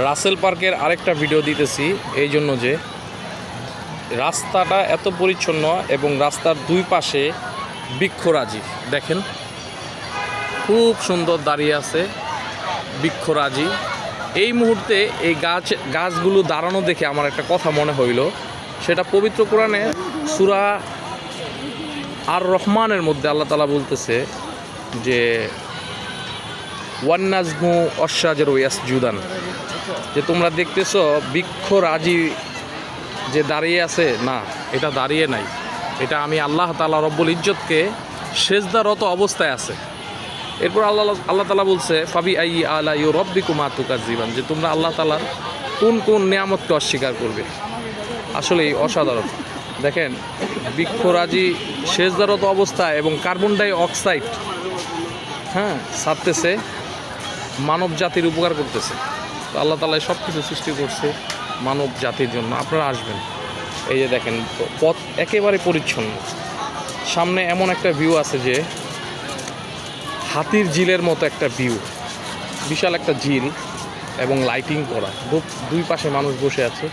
রাসেল পার্কের আরেকটা ভিডিও দিতেছি এই জন্য যে রাস্তাটা এত পরিচ্ছন্ন এবং রাস্তার দুই পাশে বৃক্ষরাজি দেখেন, খুব সুন্দর দাঁড়িয়ে আছে বৃক্ষরাজি। এই মুহূর্তে এই গাছগুলো দাঁড়ানো দেখে আমার একটা কথা মনে হইল, সেটা পবিত্র কোরআনে সূরা আর রহমানের মধ্যে আল্লাহ তাআলা বলতেছে যে ওয়ান নাজমু অশ্বাজের ইয়াসজুদান, যে তোমরা দেখতেছো বৃক্ষরাজি যে দাঁড়িয়ে আছে, না এটা দাঁড়িয়ে নাই, এটা আমি আল্লাহ তাআলা রব্বুল ইজ্জতকে সেজদারত অবস্থায় আছে। এরপর আল্লাহ তাআলা বলছে ফাবি আই আলা ইউ রব্বিকুমা তুকাজ্জিবান, যে তোমরা আল্লাহ তাআলার কোন কোন নিয়ামতকে অস্বীকার করবে। আসলেই অসাধারণ। দেখেন বৃক্ষরাজি সেজদারত অবস্থায় এবং কার্বন ডাই অক্সাইড ছাড়তেছে, মানব জাতির উপকার করতেছে। তো আল্লাহ তাআলা সব কিছু সৃষ্টি করছে মানব জাতির জন্য। আপনারা আসবেন, এই যে দেখেন পথ একেবারে পরিচ্ছন্ন, সামনে এমন একটা ভিউ আছে যে হাতির ঝিলের মতো একটা ভিউ, বিশাল একটা ঝিল এবং লাইটিং করা, দুই পাশে মানুষ বসে আছে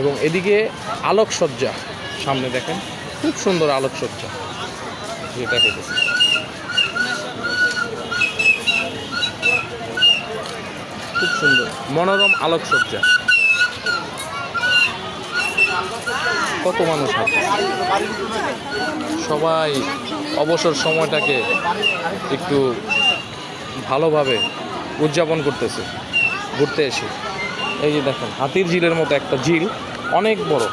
এবং এদিকে আলোকসজ্জা, সামনে দেখেন খুব সুন্দর আলোকসজ্জা যেটা হয়েছে, খুব সুন্দর মনোরম আলোকসজ্জা। কত মানুষ আছে, সবাই অবসর সময়টাকে একটু ভালোভাবে উদযাপন করতেছে ঘুরতে এসে। এই যে দেখেন হাতির ঝিলের মতো একটা ঝিল, অনেক বড়,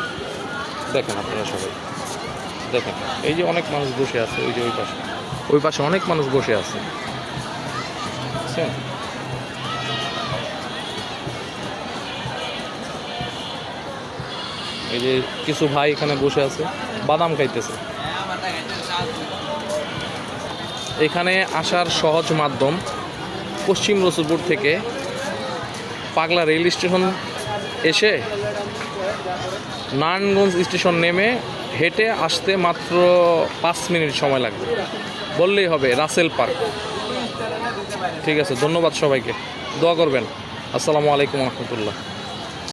দেখেন আপনারা সবাই দেখেন। এই যে অনেক মানুষ বসে আছে, ওই যে ওই পাশে অনেক মানুষ বসে আছে, বুঝছেন? এই যে কিছু ভাই এখানে বসে আছে, বাদাম খাইতেছে। এখানে আসার সহজ মাধ্যম পশ্চিম রসুলপুর থেকে পাগলা রেল স্টেশন এসে নারায়ণগঞ্জ স্টেশন নেমে হেঁটে আসতে মাত্র 5 মিনিট সময় লাগবে, বললেই হবে রাসেল পার্ক। ঠিক আছে, ধন্যবাদ সবাইকে, দোয়া করবেন। আসসালামু আলাইকুম রহমতুল্লাহ।